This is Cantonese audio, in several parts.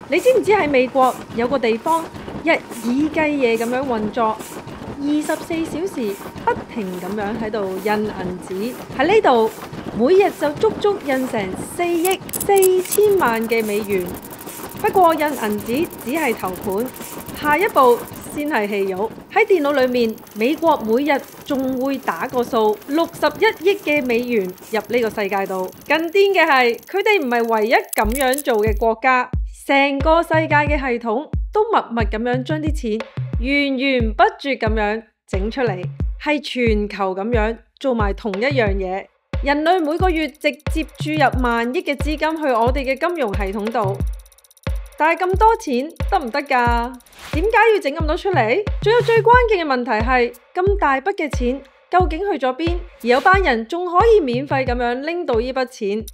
你知唔知喺美國有個地方日以繼夜咁樣運作，24小時不停咁樣喺度印銀紙，喺呢度每日就足足印成4億4千萬嘅美元。不過印銀紙只係頭盤，下一步先係戲肉。喺電腦裏面，美國每日仲會打個數61億嘅美元入呢個世界度。更癲嘅係，佢哋唔係唯一咁樣做嘅國家，成個世界嘅系統都默默咁樣將啲錢源源不絕咁樣整出嚟，係全球咁樣做埋同一樣嘢。人類每個月直接注入萬億嘅資金去我哋嘅金融系統度。但係咁多錢得唔得㗎？點解要整咁多出嚟？仲有最關鍵嘅問題係，咁大筆嘅錢究竟去咗邊？而有班人仲可以免費咁樣拎到呢筆錢。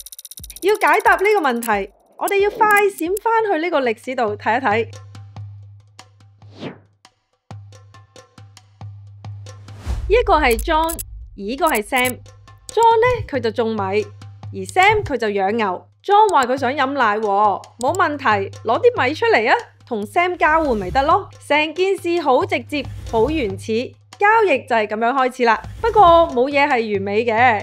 要解答呢個問題，我哋要快閃返去呢個歷史度睇一睇。呢個係 John， 而呢個係 Sam。John 呢，佢就種米，而 Sam 佢就養牛。John 話佢想飲奶喎，冇問題，攞啲米出嚟啊，同 Sam 交換咪得咯。成件事好直接，好原始，交易就係咁樣開始啦。不過冇嘢係完美嘅。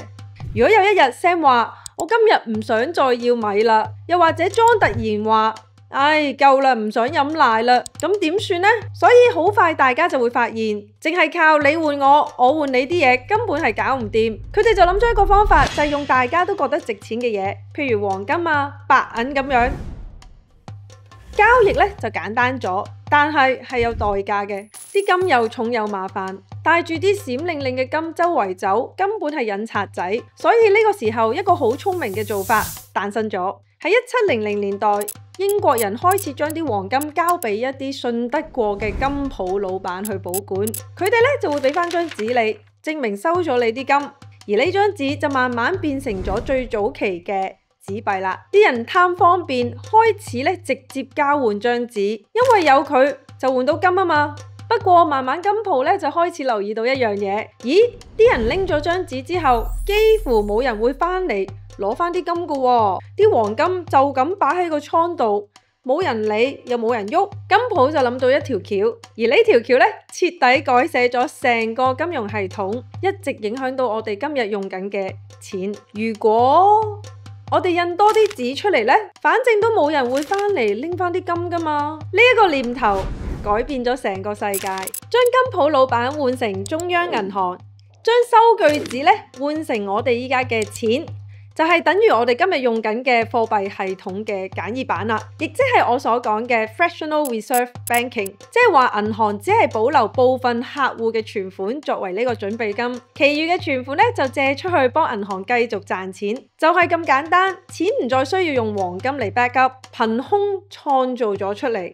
如果有一日 Sam 話我今日唔想再要米啦，又或者 John 突然話唉，夠啦，唔想飲奶啦，咁點算呢？所以好快大家就會發現，淨係靠你換我，我換你啲嘢，根本係搞唔掂。佢哋就諗咗一個方法，就係用大家都覺得值錢嘅嘢，譬如黃金啊、白銀咁樣。交易呢就簡單咗，但係有代價嘅。啲金又重又麻煩，帶住啲閃靈靈嘅金周圍走，根本係引賊仔。所以呢個時候，一個好聰明嘅做法誕生咗。喺1700年代，英國人開始將啲黃金交俾一啲信得過嘅金鋪老闆去保管，佢哋呢就會俾翻張紙你，證明收咗你啲金，而呢張紙就慢慢變成咗最早期嘅紙幣啦。啲人貪方便，開始呢直接交換張紙，因為有佢就換到金啊嘛。不過慢慢金鋪呢就開始留意到一樣嘢，咦？啲人拎咗張紙之後，幾乎冇人會翻嚟攞翻啲金噶喎，啲黃金就咁擺喺個倉度，冇人理又冇人喐。金鋪就諗到一條橋，而呢條橋呢，徹底改寫咗成個金融系統，一直影響到我哋今日用緊嘅錢。如果我哋印多啲紙出嚟呢，反正都冇人會翻嚟拎翻啲金噶嘛。呢一個念頭改變咗成個世界，將金鋪老闆換成中央銀行，將收據紙呢換成我哋依家嘅錢。就係等於我哋今日用緊嘅貨幣系統嘅簡易版啦，亦即係我所講嘅 fractional reserve banking， 即係話銀行只係保留部分客戶嘅存款作為呢個準備金，其餘嘅存款呢就借出去幫銀行繼續賺錢，就係咁簡單。錢唔再需要用黃金嚟 back up， 憑空創造咗出嚟。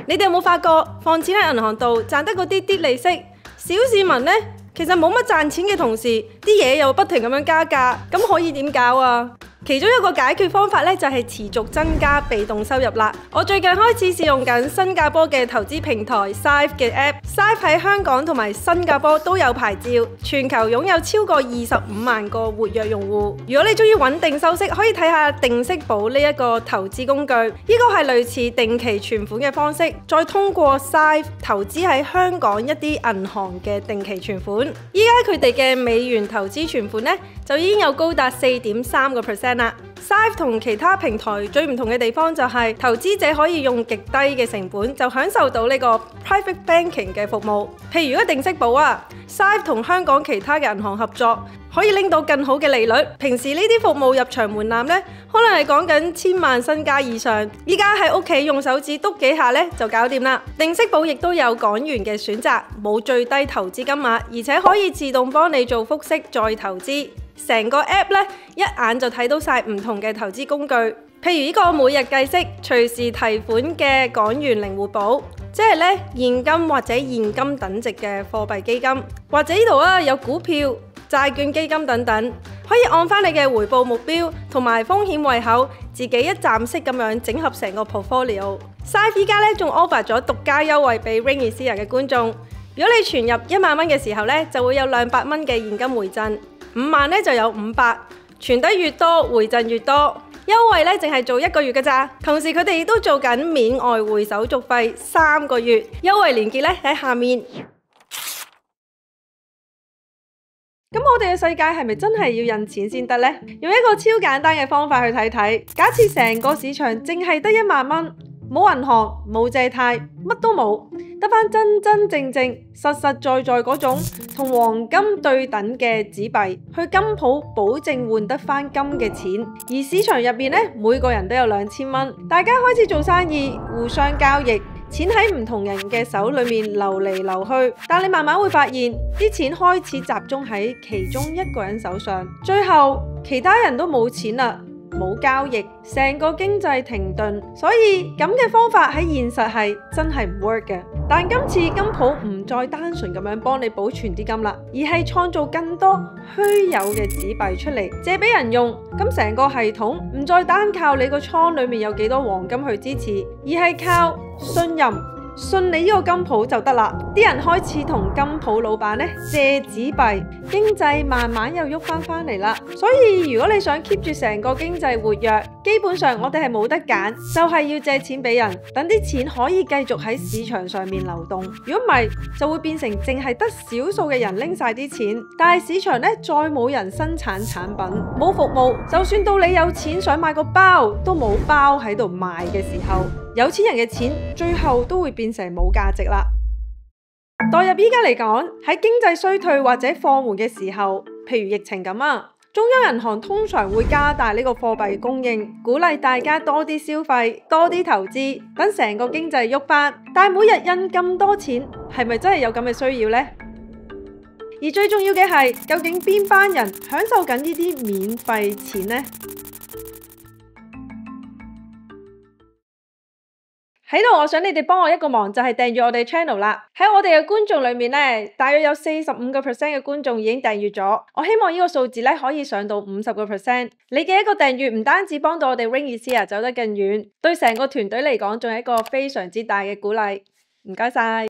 你哋有冇發覺放錢喺銀行度賺得嗰啲利息，小市民呢？其實冇乜賺錢嘅同時，啲嘢又不停咁樣加價，咁可以點搞啊？其中一個解決方法呢，就係持續增加被動收入啦。我最近開始試用緊新加坡嘅投資平台 Syfe 嘅 App。Syfe 喺香港同埋新加坡都有牌照，全球擁有超過25萬個活躍用戶。如果你中意穩定收息，可以睇下定息寶呢一個投資工具。呢個係類似定期存款嘅方式，再通過 Syfe 投資喺香港一啲銀行嘅定期存款。依家佢哋嘅美元投資存款呢，就已經有高達4.3%啦。Syfe 同其他平台最唔同嘅地方就係投資者可以用極低嘅成本就享受到呢個 private banking 嘅服務。譬如定息寶啊 ，Syfe 同香港其他嘅銀行合作，可以拎到更好嘅利率。平時呢啲服務入場門檻呢，可能係講緊1000萬身家以上。依家喺屋企用手指篤幾下呢，就搞掂啦。定息寶亦都有港元嘅選擇，冇最低投資金額，而且可以自動幫你做複息再投資。成個 app 呢，一眼就睇到晒唔同嘅投資工具，譬如呢個每日計息、隨時提款嘅港元靈活寶，即係呢現金或者現金等值嘅貨幣基金，或者呢度有股票、債券基金等等，可以按翻你嘅回報目標同埋風險胃口，自己一站式咁樣整合成個 portfolio。Syfe 依家呢仲 offer 咗獨家優惠俾 Ringier 嘅觀眾，如果你存入1萬蚊嘅時候呢，就會有200蚊嘅現金回贈。5萬呢就有500，存得越多回贈越多。優惠咧淨係做1個月㗎咋。同時佢哋亦都做緊免外匯手續費3個月，優惠連結咧喺下面。咁我哋嘅世界係咪真係要印錢先得呢？用一個超簡單嘅方法去睇睇，假設成個市場淨係得1萬蚊，冇銀行、冇借貸，乜都冇，得返真真正正、實實在在嗰種同黃金對等嘅紙幣，去金鋪保證換得返金嘅錢。而市場入面呢，每個人都有2000蚊，大家開始做生意，互相交易。錢喺唔同人嘅手裏面流嚟流去，但你慢慢會發現啲錢開始集中喺其中一個人手上，最後其他人都冇錢啦，冇交易，成個經濟停頓。所以咁嘅方法喺現實係真係唔 work 嘅。但今次金鋪唔再單純咁樣幫你保存啲金啦，而係創造更多虛有嘅紙幣出嚟借俾人用。咁成個系統唔再單靠你個倉裏面有幾多黃金去支持，而係靠信任，信你呢個金鋪就得啦。啲人開始同金鋪老闆咧借紙幣，經濟慢慢又喐翻嚟啦。所以如果你想 keep 住成個經濟活躍，基本上我哋係冇得揀，就係要借錢俾人，等啲錢可以繼續喺市場上面流動。如果唔係，就會變成淨係得少數嘅人拎晒啲錢，但係市場咧再冇人生產產品，冇服務，就算到你有錢想買個包，都冇包喺度賣嘅時候，有錢人嘅錢最後都會變成冇價值啦。代入依家嚟講，喺經濟衰退或者放緩嘅時候，譬如疫情咁啊，中央銀行通常會加大呢個貨幣供應，鼓勵大家多啲消費、多啲投資，等成個經濟喐翻。但係每日印咁多錢，係咪真係有咁嘅需要呢？而最重要嘅係，究竟邊班人享受緊呢啲免費錢呢？喺度，我想你哋幫我一個忙，就係訂閱我哋 channel 啦。喺我哋嘅觀眾裏面呢，大約有45% 嘅觀眾已經訂閱咗。我希望呢個數字呢可以上到50%。你嘅一個訂閱唔單止幫到我哋 Ring Easier 走得更遠，對成個團隊嚟講仲係一個非常之大嘅鼓勵。唔該晒。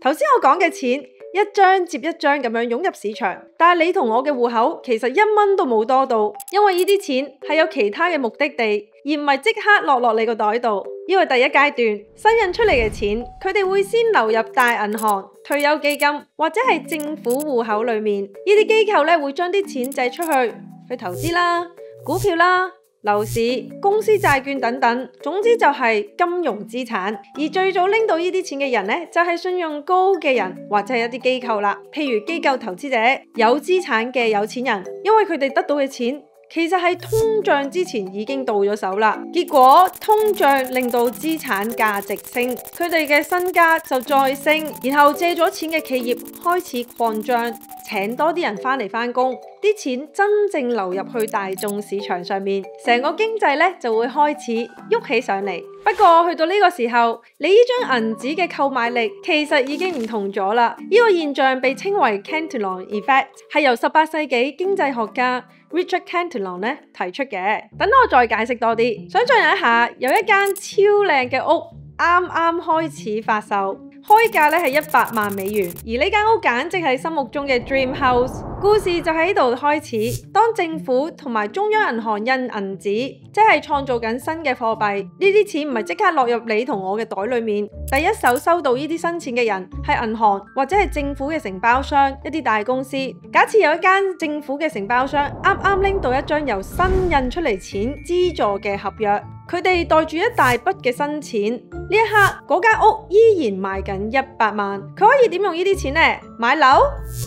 頭先我講嘅錢，一張接一張咁樣湧入市場，但係你同我嘅戶口其實1蚊都冇多到，因為呢啲錢係有其他嘅目的地，而唔係即刻落你個袋度。呢個第一階段，新印出嚟嘅錢，佢哋會先流入大銀行、退休基金或者係政府戶口裏面。呢啲機構咧會將啲錢借出去投資啦、股票啦、樓市、公司債券等等，總之就係金融資產。而最早拎到呢啲錢嘅人呢，就係信用高嘅人或者係一啲機構啦，譬如機構投資者、有資產嘅有錢人，因為佢哋得到嘅錢其實係通脹之前已經到咗手啦，結果通脹令到資產價值升，佢哋嘅身家就再升，然後借咗錢嘅企業開始擴張，請多啲人返嚟返工，啲錢真正流入去大眾市場上面，成個經濟咧就會開始喐起上嚟。不過去到呢個時候，你呢張銀紙嘅購買力其實已經唔同咗啦。呢個現象被稱為 Cantillon Effect， 係由18世紀經濟學家Richard Cantillon 咧提出嘅。等我再解釋多啲，想象一下，有一間超靚嘅屋啱啱開始發售，開價咧係100萬美元，而呢間屋簡直係心目中嘅 Dream House。故事就喺度開始，當政府同埋中央銀行印銀紙，即係創造緊新嘅貨幣，呢啲錢唔係即刻落入你同我嘅袋裏面，第一手收到呢啲新錢嘅人係銀行或者係政府嘅承包商，一啲大公司。假設有一間政府嘅承包商啱啱拎到一張由新印出嚟錢資助嘅合約，佢哋袋住一大筆嘅新錢，呢一刻嗰間屋依然賣緊100萬，佢可以點用呢啲錢呢？買樓、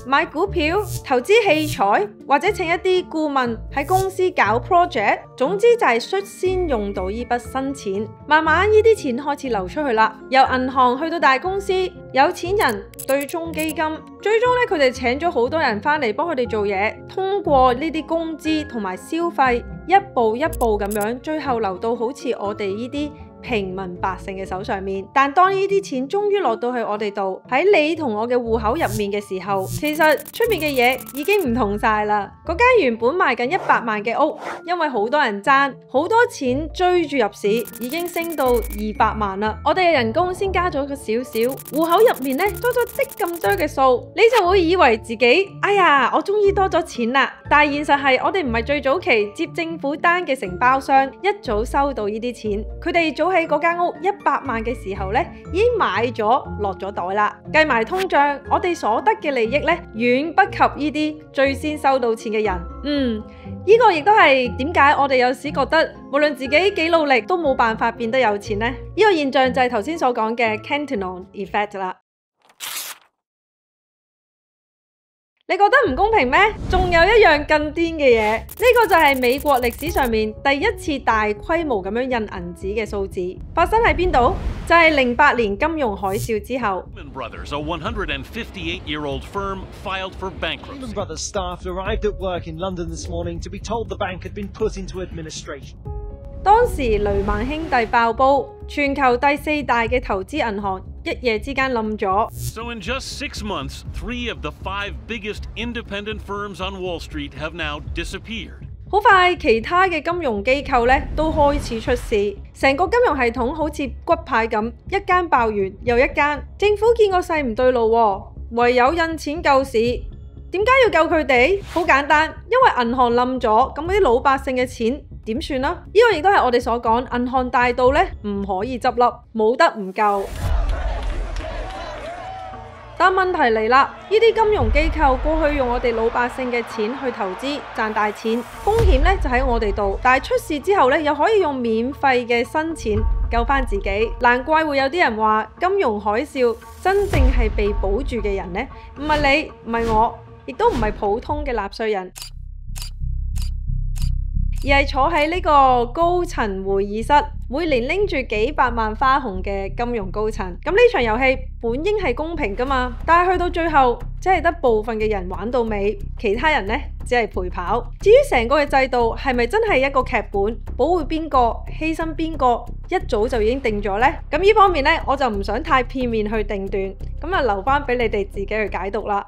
買股票、投資器材，或者請一啲顧問喺公司搞 project， 總之就係率先用到呢筆新錢，慢慢呢啲錢開始流出去啦，由銀行去到大公司、有錢人、對沖基金，最終咧佢哋請咗好多人返嚟幫佢哋做嘢，通過呢啲工資同埋消費，一步一步咁樣，最後流到好似我哋呢啲平民百姓嘅手上面。但當呢啲錢終於落到去我哋度，喺你同我嘅戶口入面嘅時候，其實出面嘅嘢已經唔同晒啦。嗰間原本賣緊100萬嘅屋，因為好多人爭，好多錢追住入市，已經升到200萬啦。我哋嘅人工先加咗個少少，戶口入面咧多咗即咁多嘅數，你就會以為自己哎呀，我終於多咗錢啦。但係現實係我哋唔係最早期接政府單嘅承包商，一早收到呢啲錢，佢哋早喺嗰間屋100萬嘅時候咧已經買咗落咗袋啦。計埋通脹，我哋所得嘅利益咧遠不及呢啲最先收到錢嘅人。呢個亦都係點解我哋有時覺得無論自己幾努力都冇辦法變得有錢呢？呢個現象就係頭先所講嘅 Cantillon Effect 啦。你覺得唔公平咩？仲有一樣更癲嘅嘢，呢個就係美國歷史上面第一次大規模咁樣印銀紙嘅數字，發生喺邊度？就係08年金融海嘯之後。Lehman Brothers, a 158-year-old firm, filed for bankruptcy. Lehman Brothers staff arrived at work in London this morning to be told the bank had been put into administration. 當時雷曼兄弟爆煲，全球第4大嘅投資銀行一夜之間冧咗。So in just 6 months, 3 of the 5 biggest independent firms on Wall Street have now disappeared. 好快，其他嘅金融機構咧都開始出事，成個金融系統好似骨牌咁，一間爆完又一間。政府見個勢唔對路喎，唯有印錢救市。點解要救佢哋？好簡單，因為銀行冧咗，咁嗰啲老百姓嘅錢點算啦？呢個亦都係我哋所講銀行大道咧，唔可以執笠，冇得唔救。但問題嚟啦，呢啲金融機構過去用我哋老百姓嘅錢去投資賺大錢，風險咧就喺我哋度。但係出事之後咧，又可以用免費嘅新錢救翻自己。難怪會有啲人話金融海嘯真正係被保住嘅人呢，唔係你，唔係我，亦都唔係普通嘅納稅人，而係坐喺呢個高層會議室，每年拎住幾百萬花紅嘅金融高層。咁呢場遊戲本應係公平㗎嘛，但係去到最後，只係得部分嘅人玩到尾，其他人呢只係陪跑。至於成個嘅制度係咪真係一個劇本，保護邊個、犧牲邊個，一早就已經定咗呢？咁呢方面呢，我就唔想太片面去定斷，咁啊留返俾你哋自己去解讀啦。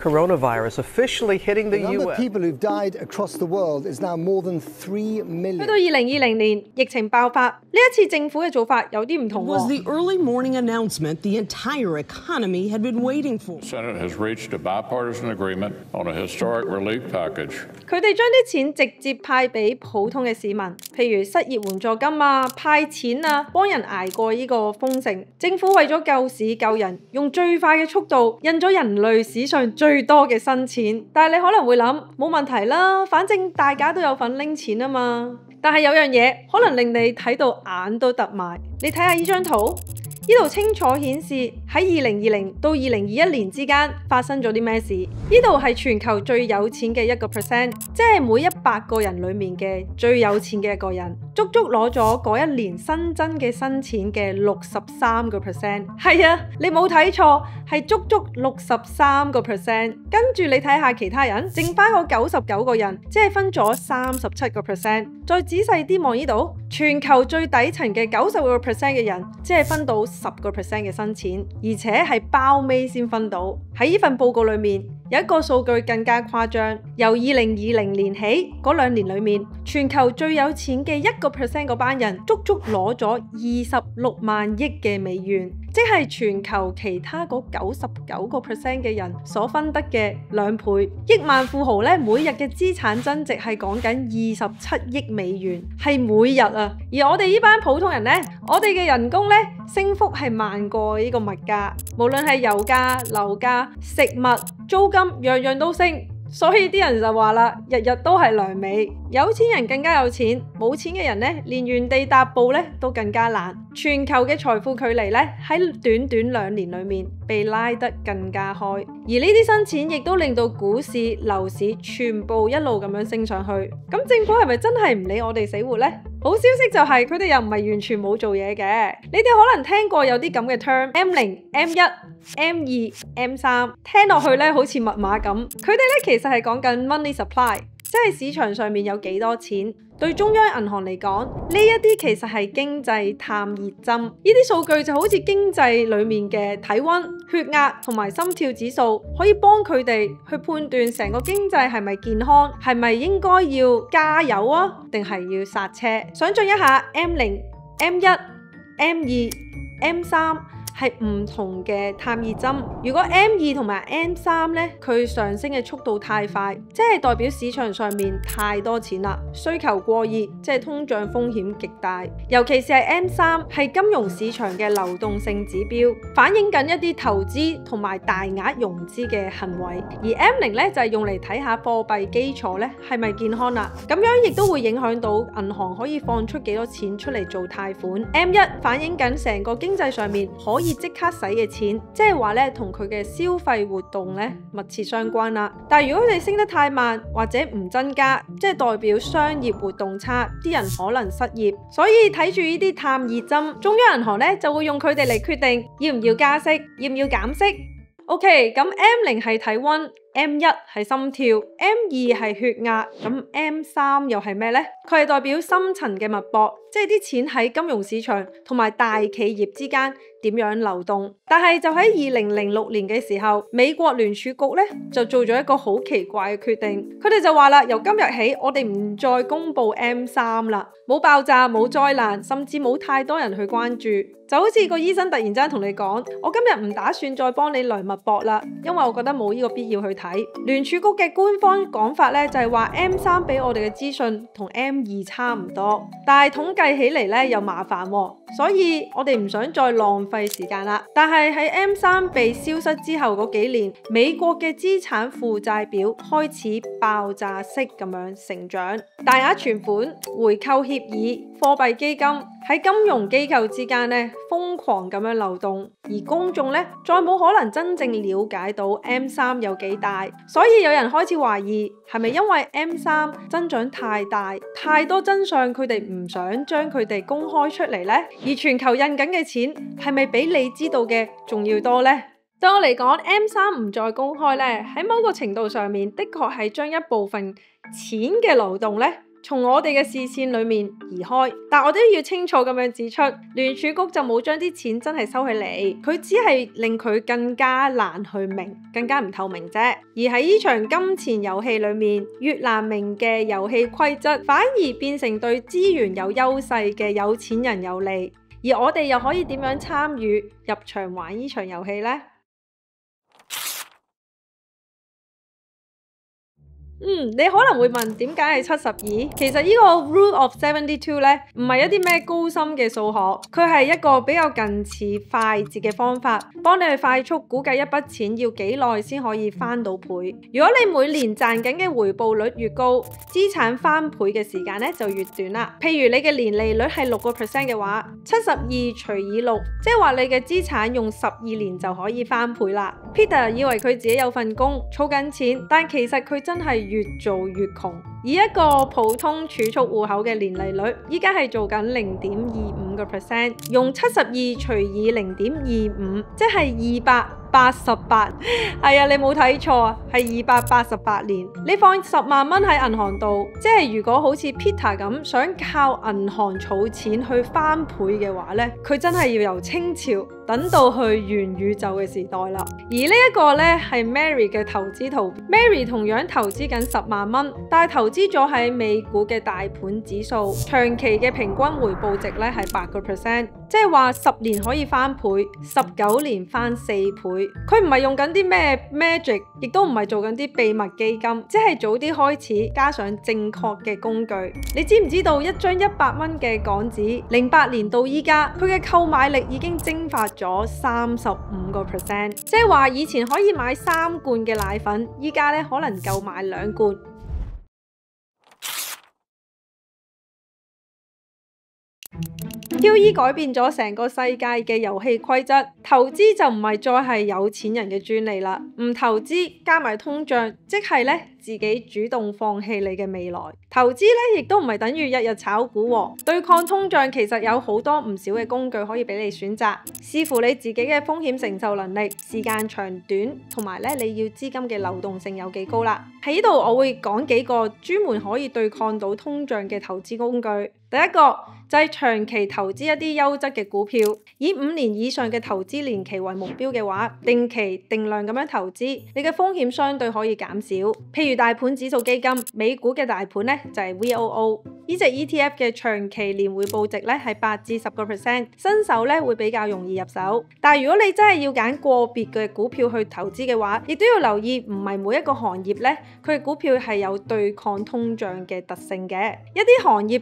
Coronavirus officially hitting the The number US. of people who've died across the world is now more than 3 million. 去到2020年，疫情爆發，呢一次政府嘅做法有啲唔同喎。Was the early morning announcement the entire economy had been waiting for. The Senate has reached a bipartisan agreement on a historic relief package. 佢哋將啲錢直接派俾普通嘅市民，譬如失業援助金啊、派錢啊，幫人捱過呢個封城。政府為咗救市救人，用最快嘅速度印咗人類史上最多嘅新錢。但係你可能會諗，冇問題啦，反正大家都有份拎錢啊嘛。但係有樣嘢可能令你睇到眼都突埋，你睇下呢張圖。呢度清楚顯示喺2020到2021年之間發生咗啲咩事。呢度係全球最有錢嘅1%，即係每100個人裡面嘅最有錢嘅一個人，足足攞咗嗰一年新增嘅新錢嘅63%。係啊，你冇睇錯，係足足63%。跟住你睇下其他人，剩翻嗰99個人，即係分咗37%。再仔細啲望呢度，全球最底層嘅90% 嘅人，即係分到10% 嘅新錢，而且係包尾先分到。喺呢份報告裏面有一個數據更加誇張，由2020年起嗰2年裏面，全球最有錢嘅1% 嗰班人，足足攞咗26萬億嘅美元，即係全球其他嗰99% 嘅人所分得嘅2倍。億萬富豪咧，每日嘅資產增值係講緊27億美元，係每日啊。而我哋呢班普通人咧，我哋嘅人工咧升幅係慢過呢個物價，無論係油價、樓價、食物、租金，樣樣都升。所以啲人就話啦，日日都係糧尾。有錢人更加有錢，冇錢嘅人咧，連原地踏步咧都更加難。全球嘅財富距離咧喺短短2年裏面被拉得更加開，而呢啲新錢亦都令到股市、樓市全部一路咁樣升上去。咁政府係咪真係唔理我哋死活呢？好消息就係佢哋又唔係完全冇做嘢嘅。你哋可能聽過有啲咁嘅 term M0、M1、M2、M3，聽落去咧好似密碼咁。佢哋咧其實係講緊 money supply，即係市場上面有幾多錢。對中央銀行嚟講，呢一啲其實係經濟探熱針。呢啲數據就好似經濟裡面嘅體溫、血壓同埋心跳指數，可以幫佢哋去判斷成個經濟係咪健康，係咪應該要加油啊，定係要剎車。想像一下 M0、M1、M2、M3。係唔同嘅探熱針。如果 M2 同埋 M3 咧，佢上升嘅速度太快，即係代表市場上面太多錢啦，需求過熱，即係通脹風險極大。尤其是係 M3 係金融市場嘅流動性指標，反映緊一啲投資同埋大額融資嘅行為。而 M0 咧就係用嚟睇下貨幣基礎咧係咪健康啦。咁樣亦都會影響到銀行可以放出幾多錢出嚟做貸款。M1 反映緊成個經濟上面可以即刻使嘅錢，即係話咧同佢嘅消費活動咧密切相關啦。但係如果佢哋升得太慢或者唔增加，即係代表商業活動差，啲人可能失業。所以睇住呢啲探熱針，中央銀行咧就會用佢哋嚟決定要唔要加息，要唔要減息。OK， 咁 M0 係體溫，M1 係心跳，M2 係血壓，咁 M3 又係咩呢？佢係代表深層嘅脈搏，即係啲錢喺金融市場同埋大企業之間點樣流動。但係就喺2006年嘅時候，美國聯儲局咧就做咗一個好奇怪嘅決定，佢哋就話啦，由今日起我哋唔再公布 M3 啦，冇爆炸，冇災難，甚至冇太多人去關注，就好似個醫生突然之間同你講，我今日唔打算再幫你量脈搏啦，因為我覺得冇呢個必要去睇。聯儲局嘅官方講法咧就係話 M3 俾我哋嘅資訊同 M2 差唔多，但係統計起嚟咧又麻煩喎，所以我哋唔想再浪費時間啦。但係喺 M3 被消失之後嗰幾年，美國嘅資產負債表開始爆炸式咁樣成長，大額存款、回購協議、貨幣基金喺金融機構之間咧瘋狂咁樣流動，而公眾咧再冇可能真正了解到 M3 有幾大，所以有人開始懷疑係咪因為 M3 增長太大，太多真相佢哋唔想將佢哋公開出嚟呢？而全球印緊嘅錢係咪比你知道嘅仲要多呢？對我嚟講 M3 唔再公開呢，喺某個程度上面的確係將一部分錢嘅流動呢從我哋嘅視線裏面移開，但我都要清楚咁樣指出，聯儲局就冇將啲錢真係收起嚟，佢只係令佢更加難去明，更加唔透明啫。而喺呢場金錢遊戲裏面，越難明嘅遊戲規則，反而變成對資源有優勢嘅有錢人有利。而我哋又可以點樣參與入場玩呢場遊戲呢？你可能會問點解係72？其實呢個 Rule of 72咧，唔係一啲咩高深嘅數學，佢係一個比較近似快捷嘅方法，幫你去快速估計一筆錢要幾耐先可以翻到倍。如果你每年賺緊嘅回報率越高，資產翻倍嘅時間咧就越短啦。譬如你嘅年利率係6% 嘅話，72除以6，即係話你嘅資產用12年就可以翻倍啦。Peter 以為佢自己有份工儲緊錢，但其實佢真係越做越窮。以一個普通儲蓄戶口嘅年利率，依家係做緊0.25%，用72除以0.25，即係288。係啊，你冇睇錯啊，係288年。你放10萬蚊喺銀行度，即係如果好似 Peter 咁想靠銀行儲錢去翻倍嘅話呢，佢真係要由清朝等到去元宇宙嘅時代啦。而呢一個呢係 Mary 嘅投資圖 ，Mary 同樣投資緊10萬蚊，但係投資咗喺美股嘅大盤指數，長期嘅平均回報值呢係8%，即係話10年可以翻倍，19年翻4倍。佢唔係用緊啲咩 magic， 亦都唔係做緊啲秘密基金，即係早啲開始加上正確嘅工具。你知唔知道一張100蚊嘅港紙，08年到依家，佢嘅購買力已經蒸發咗35%，即係話以前可以買3罐嘅奶粉，依家咧可能夠買2罐。QE 改變咗成個世界嘅遊戲規則，投資就唔係再係有錢人嘅專利啦。唔投資加埋通脹，即係咧自己主動放棄你嘅未來。投資咧亦都唔係等於日日炒股喎，對抗通脹其實有好多唔少嘅工具可以俾你選擇，視乎你自己嘅風險承受能力、時間長短，同埋咧你要資金嘅流動性有幾高啦。喺呢度我會講幾個專門可以對抗到通脹嘅投資工具。第一個就係長期投資一啲優質嘅股票，以5年以上嘅投資年期為目標嘅話，定期定量咁樣投資，你嘅風險相對可以減少。譬如大盤指數基金，美股嘅大盤咧就係 VOO， 呢隻 ETF 嘅長期年回報值咧係8至10%，新手咧會比較容易入手。但係如果你真係要揀個別嘅股票去投資嘅話，亦都要留意唔係每一個行業咧佢嘅股票係有對抗通脹嘅特性嘅，一啲行業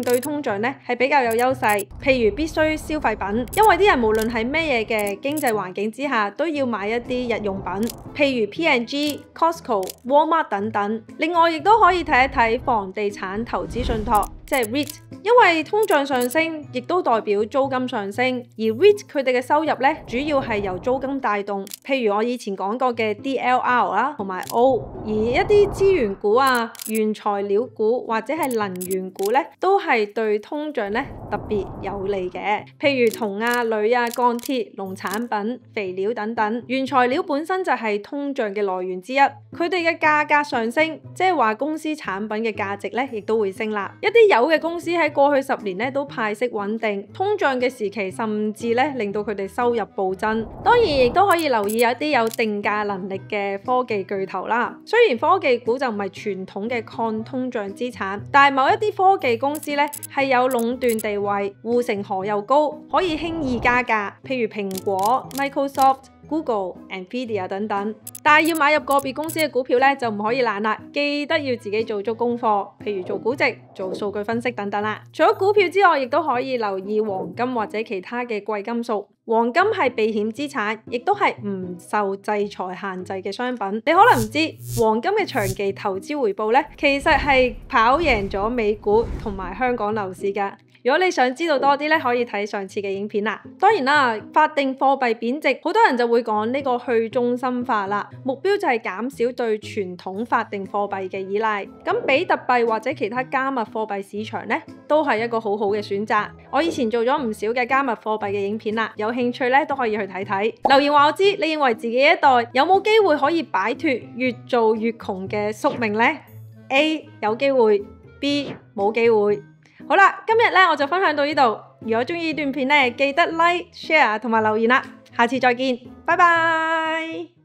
應對通脹咧係比較有優勢，譬如必需消費品，因為啲人無論係咩嘢嘅經濟環境之下，都要買一啲日用品，譬如 P&G、Costco、Walmart 等等。另外亦都可以睇一睇房地產投資信託，即係 REIT， 因為通脹上升，亦都代表租金上升，而 REIT 佢哋嘅收入咧主要係由租金帶動，譬如我以前講過嘅 DLR 啦，同埋 O， 而一啲資源股啊、原材料股或者係能源股咧，都係對通脹咧特別有利嘅，譬如銅啊、鋁啊、鋼鐵、農產品、肥料等等，原材料本身就係通脹嘅來源之一，佢哋嘅價格上升，即係話公司產品嘅價值咧亦都會升啦。一啲有嘅公司喺過去10年咧都派息穩定，通脹嘅時期甚至咧令到佢哋收入暴增。當然亦都可以留意有啲有定價能力嘅科技巨頭啦。雖然科技股就唔係傳統嘅抗通脹資產，但係某一啲科技公司咧係有壟斷地位，護城河又高，可以輕易加價，譬如蘋果、Microsoft、Google、Nvidia 等等。但係要買入個別公司嘅股票咧，就唔可以懶啦，記得要自己做足功課，譬如做估值、做數據分析等等啦。除咗股票之外，亦都可以留意黃金或者其他嘅貴金屬。黃金係避險資產，亦都係唔受制裁限制嘅商品。你可能唔知黃金嘅長期投資回報咧，其實係跑贏咗美股同埋香港樓市㗎。如果你想知道多啲咧，可以睇上次嘅影片啦。當然啦，法定貨幣貶值，好多人就會講呢個去中心化啦，目標就係減少對傳統法定貨幣嘅依賴。咁比特幣或者其他加密貨幣市場咧，都係一個好好嘅選擇。我以前做咗唔少嘅加密貨幣嘅影片啦，有興趣咧都可以去睇睇。留言話我知，你認為自己一代有冇機會可以擺脫越做越窮嘅宿命呢？ A 有機會， B 冇機會。好啦，今日咧我就分享到呢度。如果中意呢段片咧，記得 like、share 同埋留言啦。下次再見，拜拜。